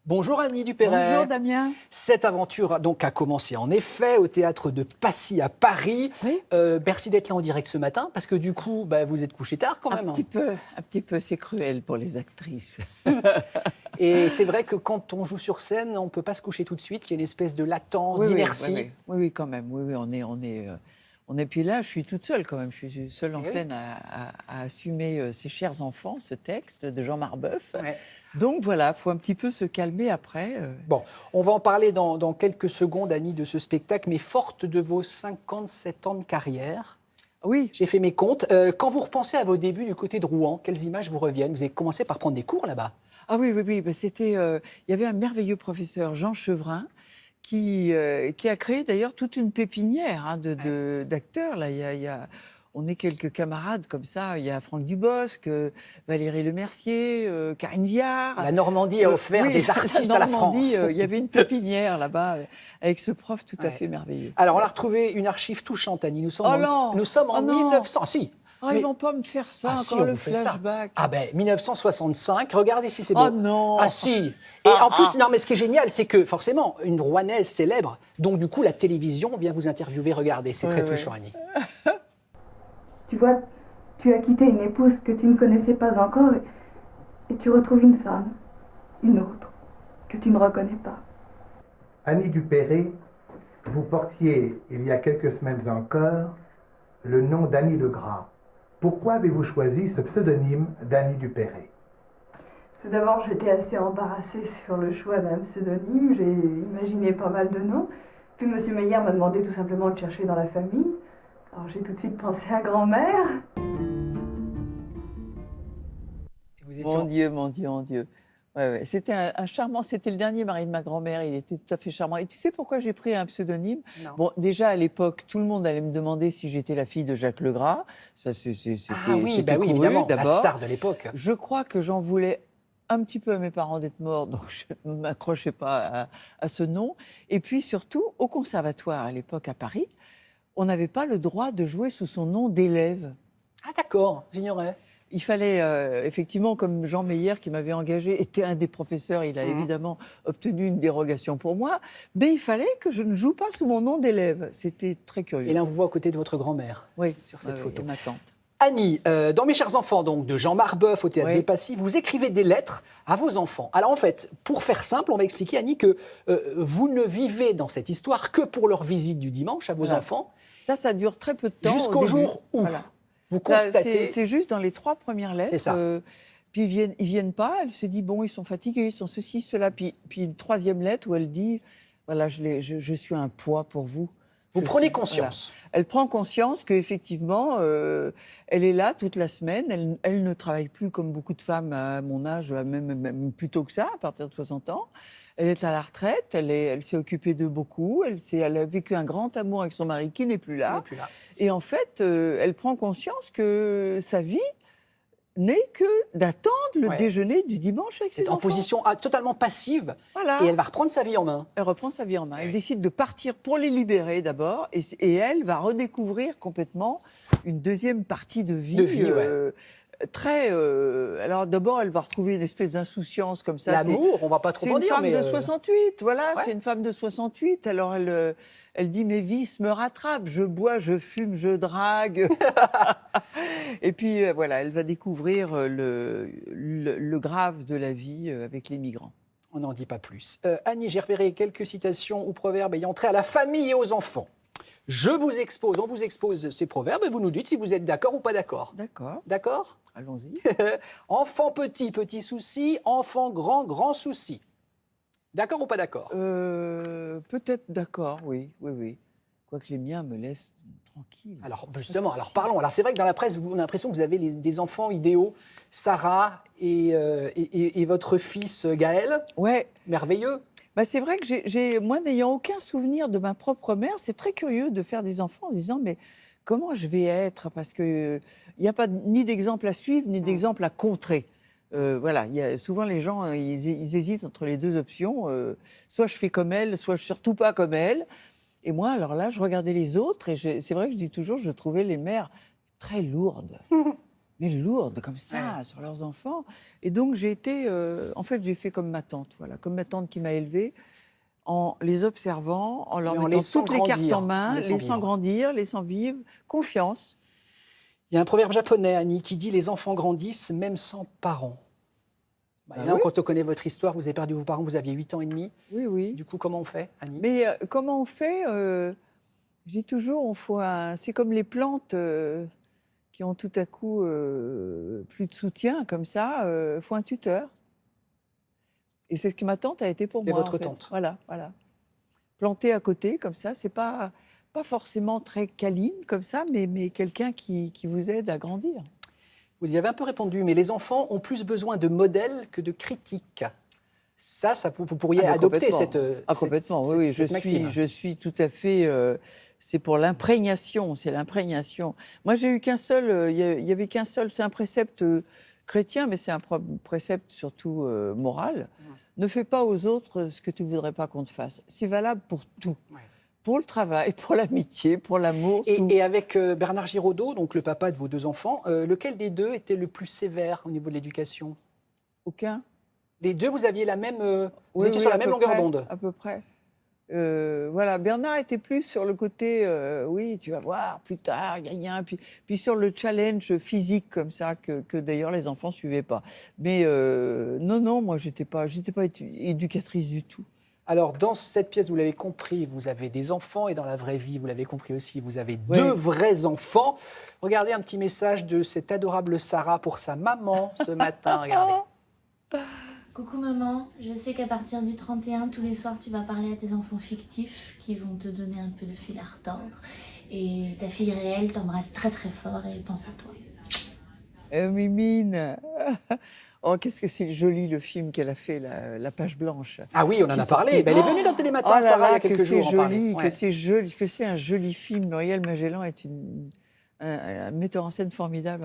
Bonjour Annie Dupéret. Bonjour Damien. Cette aventure donc a commencé en effet au théâtre de Passy à Paris. Oui. Merci d'être là en direct ce matin parce que du coup vous êtes couché tard quand même. Un petit peu, c'est cruel pour les actrices. Et c'est vrai que quand on joue sur scène, on ne peut pas se coucher tout de suite, qu'il y a une espèce de latence, d'inertie. Oui, quand même. Oui, on est. Puis là, je suis toute seule quand même. Je suis seule en scène à assumer ces chers enfants, ce texte de Jean Marbeuf. Ouais. Donc voilà, il faut un petit peu se calmer après. Bon, on va en parler dans quelques secondes, Annie, de ce spectacle, mais forte de vos 57 ans de carrière. Oui. J'ai fait mes comptes. Quand vous repensez à vos débuts du côté de Rouen, quelles images vous reviennent? Vous avez commencé par prendre des cours là-bas. Ah oui. Ben, c'était. Il y avait un merveilleux professeur, Jean Chevrin, qui a créé d'ailleurs toute une pépinière d'acteurs. Là, on est quelques camarades comme ça. Il y a Franck Dubosc, Valérie Lemercier, Karine Viard. La Normandie a offert des artistes à la France. Il y avait une pépinière là-bas avec ce prof tout à fait merveilleux. Alors, on a retrouvé une archive touchante, Annie. Nous sommes en 1900. Si. Ils vont pas me faire ça, le flashback. Ah ben, 1965, regardez si c'est beau. Oh non. Ah si. Et en plus, non mais ce qui est génial, c'est que forcément, une Rouennaise célèbre, donc du coup, la télévision vient vous interviewer. Regardez, c'est très touchant, Annie. Tu vois, tu as quitté une épouse que tu ne connaissais pas encore et tu retrouves une femme, une autre, que tu ne reconnais pas. Annie Dupéret, vous portiez, il y a quelques semaines encore, le nom d'Annie Legras. Pourquoi avez-vous choisi ce pseudonyme d'Annie Dupéret? Tout d'abord, j'étais assez embarrassée sur le choix d'un pseudonyme. J'ai imaginé pas mal de noms. Puis M. Meyer m'a demandé tout simplement de chercher dans la famille. Alors j'ai tout de suite pensé à grand-mère. Mon Dieu. Ouais. C'était un charmant, c'était le dernier mari de ma grand-mère, il était tout à fait charmant. Et tu sais pourquoi j'ai pris un pseudonyme? Non. Bon, déjà à l'époque, tout le monde allait me demander si j'étais la fille de Jacques Legras. Ça, c'était oui, couru, évidemment, la d'abord. star de l'époque. Je crois que j'en voulais un petit peu à mes parents d'être morts, donc je ne m'accrochais pas à ce nom. Et puis surtout, au conservatoire à l'époque à Paris, on n'avait pas le droit de jouer sous son nom d'élève. Ah d'accord, j'ignorais. Il fallait, effectivement, comme Jean Meyer, qui m'avait engagé, était un des professeurs, il a évidemment obtenu une dérogation pour moi, mais il fallait que je ne joue pas sous mon nom d'élève. C'était très curieux. Et là, on vous voit aux côtés de votre grand-mère sur cette photo. Et ma tante. Annie, dans Mes chers enfants, donc, de Jean Marbeuf au théâtre de Passy, vous écrivez des lettres à vos enfants. Alors en fait, pour faire simple, on va expliquer, Annie, que vous ne vivez dans cette histoire que pour leur visite du dimanche à vos enfants. Ça dure très peu de temps. Jusqu'au jour où vous constatez... C'est juste dans les 3 premières lettres. C'est ça. Puis ils viennent pas, elle se dit, bon, ils sont fatigués, ils sont ceci, cela. Puis une 3e lettre où elle dit, voilà, je suis un poids pour vous. Vous prenez conscience. Voilà. Elle prend conscience qu'effectivement, elle est là toute la semaine. Elle ne travaille plus comme beaucoup de femmes à mon âge, même plus tôt que ça, à partir de 60 ans. Elle est à la retraite, elle s'est occupée de beaucoup. Elle a vécu un grand amour avec son mari qui n'est plus là. Et en fait, elle prend conscience que sa vie n'est que d'attendre le déjeuner du dimanche avec ses enfants. En position totalement passive, voilà. Et elle va reprendre sa vie en main. Elle reprend sa vie en main. Elle décide de partir pour les libérer d'abord, et elle va redécouvrir complètement une 2e partie de vie. Alors d'abord, elle va retrouver une espèce d'insouciance comme ça. L'amour, on va pas trop en dire. C'est une femme de 68, voilà, c'est une femme de 68. Alors elle dit, mes vices me rattrapent, je bois, je fume, je drague. Et puis voilà, elle va découvrir le grave de la vie avec les migrants. On n'en dit pas plus. Annie, j'ai repéré quelques citations ou proverbes ayant trait à la famille et aux enfants. On vous expose ces proverbes et vous nous dites si vous êtes d'accord ou pas d'accord. D'accord. D'accord ? Allons-y. Enfant petit, petit souci. Enfant grand, grand souci. D'accord ou pas d'accord ? Peut-être d'accord, oui. Quoique les miens me laissent tranquille. Alors justement, parlons. Alors c'est vrai que dans la presse, on a l'impression que vous avez des enfants idéaux, Sarah et votre fils Gaël. Ouais. Merveilleux. C'est vrai que moi, n'ayant aucun souvenir de ma propre mère, c'est très curieux de faire des enfants en se disant, mais comment je vais être? Parce qu'il n'y a pas ni d'exemple à suivre, ni d'exemple à contrer. Voilà, souvent les gens, ils hésitent entre les 2 options. Soit je fais comme elle, soit je ne suis surtout pas comme elle. Et moi, alors là, je regardais les autres, et c'est vrai que je dis toujours, je trouvais les mères très lourdes. mais lourdes comme ça sur leurs enfants. Et donc j'ai été, en fait, j'ai fait comme ma tante, voilà, comme ma tante qui m'a élevée, en les observant, en leur mettant toutes les cartes en main, les laissant grandir, laissant vivre, confiance. Il y a un proverbe japonais, Annie, qui dit « Les enfants grandissent même sans parents ». Là, quand on connaît votre histoire, vous avez perdu vos parents, vous aviez 8 ans et demi. Oui, oui. Du coup, comment on fait, Annie? Mais comment on fait Je dis toujours, c'est comme les plantes qui ont tout à coup plus de soutien, comme ça, faut un tuteur. Et c'est ce que ma tante a été pour moi. C'était votre tante. Voilà, voilà. Planter à côté, comme ça, c'est pas forcément très câline, comme ça, mais quelqu'un qui vous aide à grandir. Vous y avez un peu répondu, mais les enfants ont plus besoin de modèles que de critiques. Ça vous pourriez adopter cette complètement, cette, oui, cette maxime. Je suis tout à fait... c'est pour l'imprégnation, c'est l'imprégnation. Moi, j'ai eu qu'un seul... Il y avait qu'un seul... C'est un précepte chrétien, mais c'est un précepte surtout moral. Ne fais pas aux autres ce que tu ne voudrais pas qu'on te fasse. C'est valable pour tout. Ouais. Pour le travail, pour l'amitié, pour l'amour, tout. Et avec Bernard Giraudot, donc le papa de vos 2 enfants, lequel des 2 était le plus sévère au niveau de l'éducation? Aucun. Les 2, vous aviez la même, vous étiez sur la même longueur d'onde. À peu près. Voilà, Bernard était plus sur le côté, oui, tu vas voir plus tard, puis sur le challenge physique comme ça que d'ailleurs les enfants suivaient pas. Mais non, moi j'étais pas éducatrice du tout. Alors, dans cette pièce, vous l'avez compris, vous avez des enfants, et dans la vraie vie, vous l'avez compris aussi, vous avez 2 vrais enfants. Regardez un petit message de cette adorable Sarah pour sa maman ce matin, regardez. Coucou maman, je sais qu'à partir du 31, tous les soirs, tu vas parler à tes enfants fictifs qui vont te donner un peu de fil à retordre. Et ta fille réelle t'embrasse très très fort et pense à toi. Mimine. Oh, qu'est-ce que c'est joli le film qu'elle a fait, la page blanche. Ah oui, on en a parlé. Elle est venue dans Télématin, Sarah, il y a quelques jours. Que c'est un joli film. Muriel Magellan est un metteur en scène formidable.